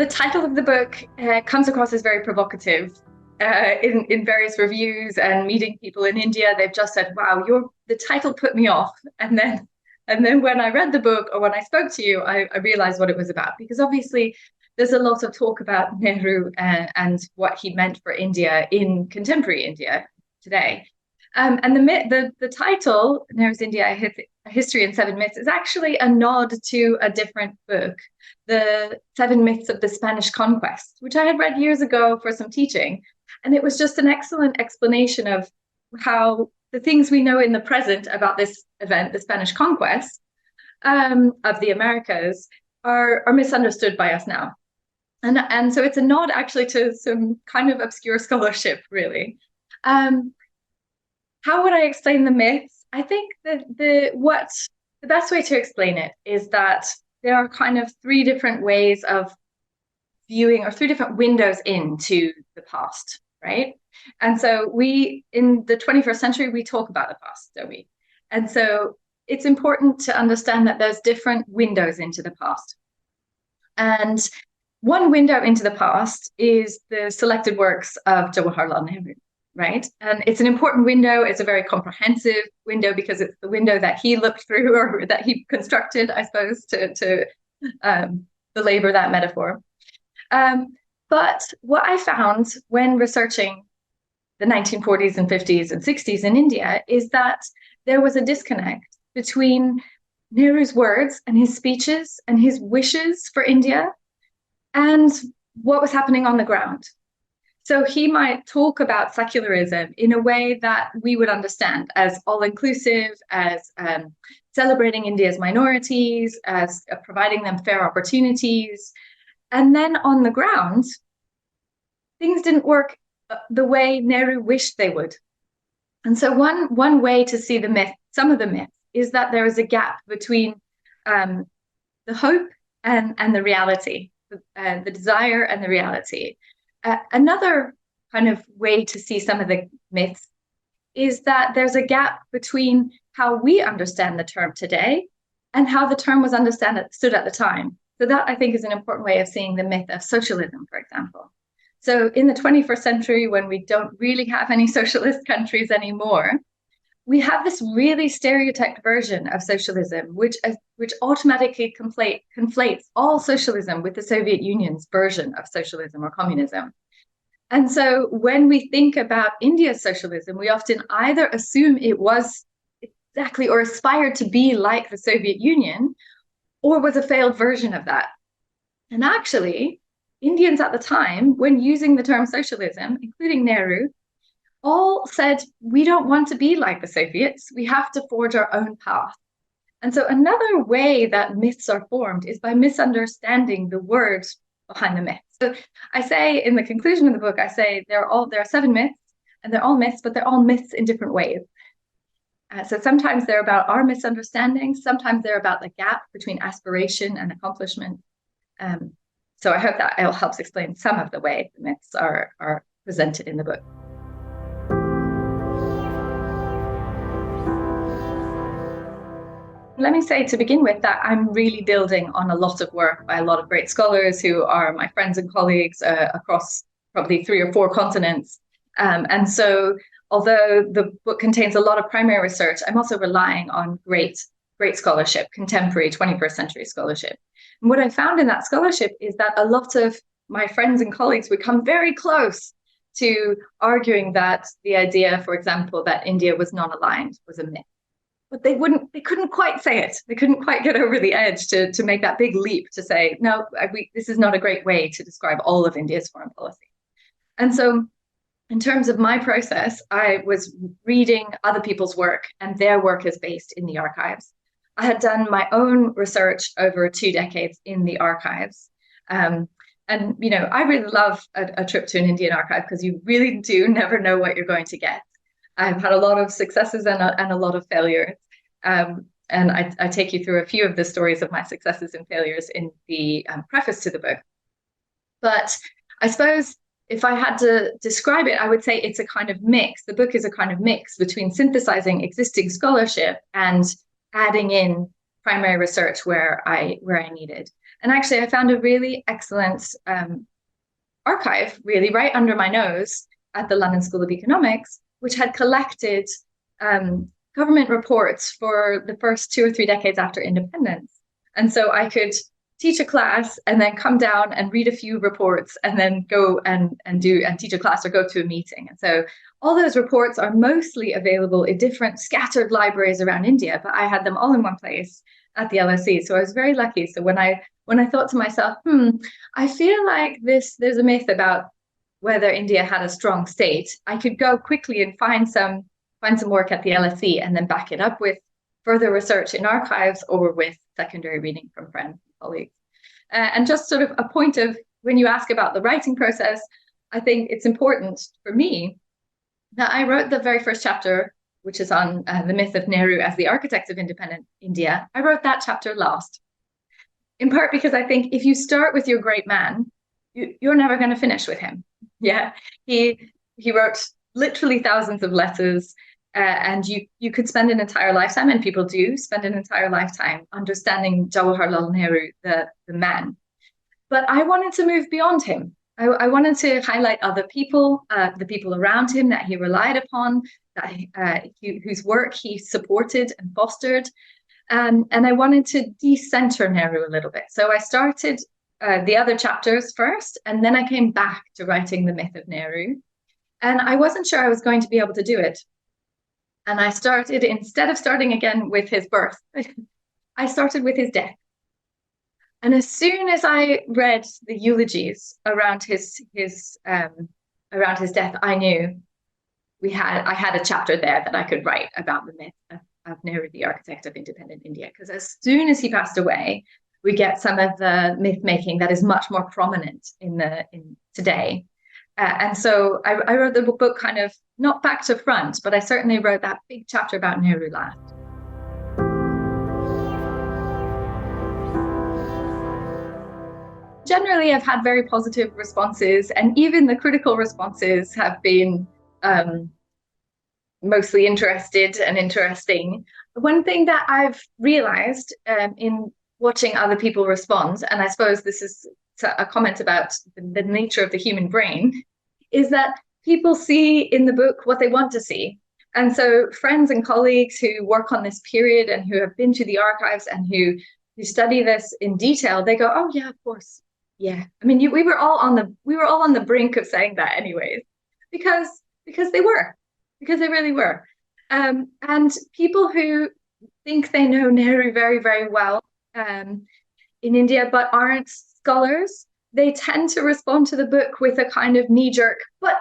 the title of the book comes across as very provocative. In various reviews and meeting people in India, they've just said, "Wow, the title put me off." And then when I read the book or when I spoke to you, I realized what it was about, because obviously there's a lot of talk about Nehru and what he meant for India in contemporary India today. And the title, Nehru's India, A History in Seven Myths, is actually a nod to a different book, The Seven Myths of the Spanish Conquest, which I had read years ago for some teaching. And it was just an excellent explanation of how the things we know in the present about this event, the Spanish conquest of the Americas, are misunderstood by us now. And so it's a nod actually to some kind of obscure scholarship, really. How would I explain the myths? I think that the best way to explain it is that there are kind of three different ways of viewing, or three different windows into the past, right? And so in the 21st century, we talk about the past, don't we? And so it's important to understand that there's different windows into the past. And one window into the past is the selected works of Jawaharlal Nehru, right? And it's an important window. It's a very comprehensive window because it's the window that he looked through, or that he constructed, I suppose, to belabor that metaphor. But what I found when researching the 1940s and 50s and 60s in India is that there was a disconnect between Nehru's words and his speeches and his wishes for India and what was happening on the ground. So he might talk about secularism in a way that we would understand as all-inclusive, as celebrating India's minorities, as providing them fair opportunities. And then on the ground, things didn't work the way Nehru wished they would. And so one way to see the myth, some of the myths, is that there is a gap between the hope and the reality, the desire and the reality. Another kind of way to see some of the myths is that there's a gap between how we understand the term today and how the term was understood at the time. So that, I think, is an important way of seeing the myth of socialism, for example. So in the 21st century, when we don't really have any socialist countries anymore, we have this really stereotyped version of socialism, which automatically conflates all socialism with the Soviet Union's version of socialism or communism. And so when we think about India's socialism, we often either assume it was exactly or aspired to be like the Soviet Union, or was a failed version of that. And actually, Indians at the time, when using the term socialism, including Nehru, all said, we don't want to be like the Soviets. We have to forge our own path. And so another way that myths are formed is by misunderstanding the words behind the myths. So I say in the conclusion of the book, I say there are 7 myths, and they're all myths, but they're all myths in different ways. So sometimes they're about our misunderstandings. Sometimes they're about the gap between aspiration and accomplishment. So I hope that helps explain some of the way the myths are presented in the book. Let me say to begin with that I'm really building on a lot of work by a lot of great scholars who are my friends and colleagues across probably 3 or 4 continents. And so although the book contains a lot of primary research, I'm also relying on great scholarship, contemporary 21st century scholarship. And what I found in that scholarship is that a lot of my friends and colleagues would come very close to arguing that the idea, for example, that India was non-aligned was a myth. But they couldn't quite say it. They couldn't quite get over the edge to make that big leap to say, no, this is not a great way to describe all of India's foreign policy. And so in terms of my process, I was reading other people's work, and their work is based in the archives. I had done my own research over 2 decades in the archives. And, I really love a trip to an Indian archive because you really do never know what you're going to get. I've had a lot of successes and a lot of failures. And I take you through a few of the stories of my successes and failures in the preface to the book. But I suppose if I had to describe it, I would say it's a kind of mix. The book is a kind of mix between synthesizing existing scholarship and adding in primary research where I needed. And actually, I found a really excellent archive, really right under my nose at the London School of Economics, which had collected government reports for the first 2 or 3 decades after independence. And so I could teach a class and then come down and read a few reports and then go and teach a class or go to a meeting. And so all those reports are mostly available in different scattered libraries around India, but I had them all in one place at the LSE. So I was very lucky. So when I thought to myself, I feel like there's a myth about whether India had a strong state, I could go quickly and find some work at the LSE and then back it up with further research in archives or with secondary reading from friends and colleagues. And just sort of a point of, when you ask about the writing process, I think it's important for me that I wrote the very first chapter, which is on the myth of Nehru as the architect of independent India. I wrote that chapter last, in part because I think if you start with your great man, you're never going to finish with him. Yeah, he wrote literally thousands of letters. And you could spend an entire lifetime, and people do spend an entire lifetime understanding Jawaharlal Nehru, the man. But I wanted to move beyond him. I wanted to highlight other people, the people around him that he relied upon, whose work he supported and fostered. And I wanted to decenter Nehru a little bit. So I started the other chapters first, and then I came back to writing the myth of Nehru. And I wasn't sure I was going to be able to do it. And I started, instead of starting again with his birth, I started with his death. And as soon as I read the eulogies around his death, I knew I had a chapter there that I could write about the myth of Nehru, the architect of independent India. Because as soon as he passed away, we get some of the myth making that is much more prominent in today. And so I wrote the book kind of not back to front, but I certainly wrote that big chapter about Nehru last. Generally, I've had very positive responses, and even the critical responses have been mostly interested and interesting. One thing that I've realized in watching other people respond, and I suppose this is a comment about the nature of the human brain, is that people see in the book what they want to see. And so friends and colleagues who work on this period and who have been to the archives and who study this in detail, they go, oh yeah, of course. Yeah. I mean, we were all on the brink of saying that anyways, because they really were. And people who think they know Nehru very, very well in India, but aren't scholars, they tend to respond to the book with a kind of knee-jerk, but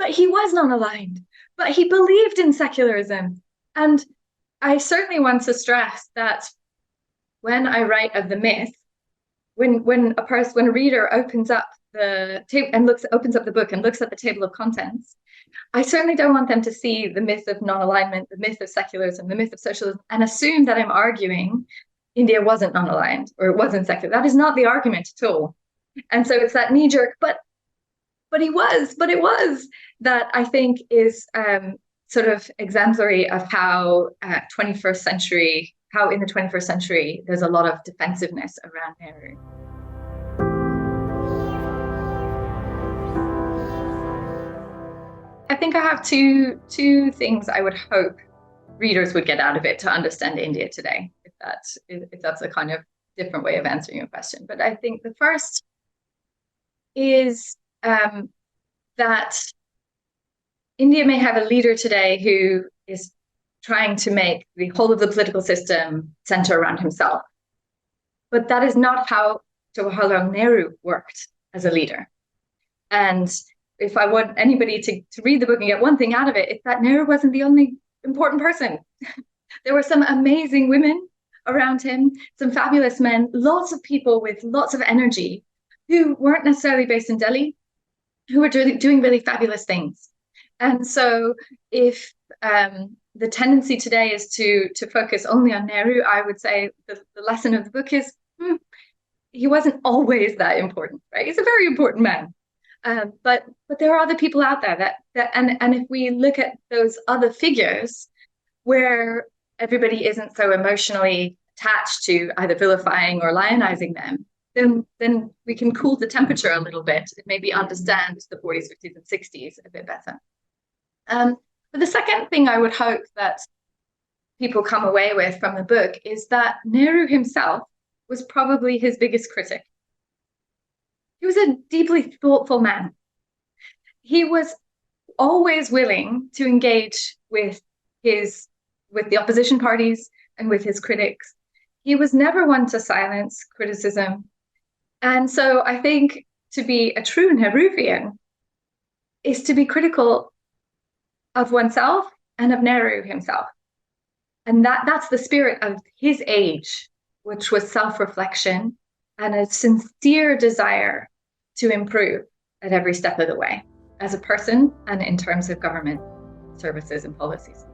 he was non-aligned, but he believed in secularism. And I certainly want to stress that when I write of the myth, when a reader opens up the table and opens up the book and looks at the table of contents, I certainly don't want them to see the myth of non-alignment, the myth of secularism, the myth of socialism, and assume that I'm arguing India wasn't non-aligned or it wasn't secular. That is not the argument at all. And so it's that knee-jerk, but it was, that I think is sort of exemplary of how in the 21st century, there's a lot of defensiveness around Nehru. I think I have two things I would hope readers would get out of it to understand India today, if that's a kind of different way of answering your question. But I think the first is that India may have a leader today who is trying to make the whole of the political system center around himself. But that is not how Jawaharlal Nehru worked as a leader. And if I want anybody to read the book and get one thing out of it, it's that Nehru wasn't the only important person. There were some amazing women around him, some fabulous men, lots of people with lots of energy who weren't necessarily based in Delhi, who were doing really fabulous things. And so if the tendency today is to focus only on Nehru, I would say the lesson of the book is he wasn't always that important, right? He's a very important man. But there are other people out there and if we look at those other figures where everybody isn't so emotionally attached to either vilifying or lionizing them, then we can cool the temperature a little bit and maybe understand the 40s, 50s, and 60s a bit better. But the second thing I would hope that people come away with from the book is that Nehru himself was probably his biggest critic. He was a deeply thoughtful man. He was always willing to engage with the opposition parties and with his critics. He was never one to silence criticism. And so I think to be a true Nehruvian is to be critical of oneself and of Nehru himself. And that's the spirit of his age, which was self-reflection and a sincere desire to improve at every step of the way, as a person and in terms of government services and policies.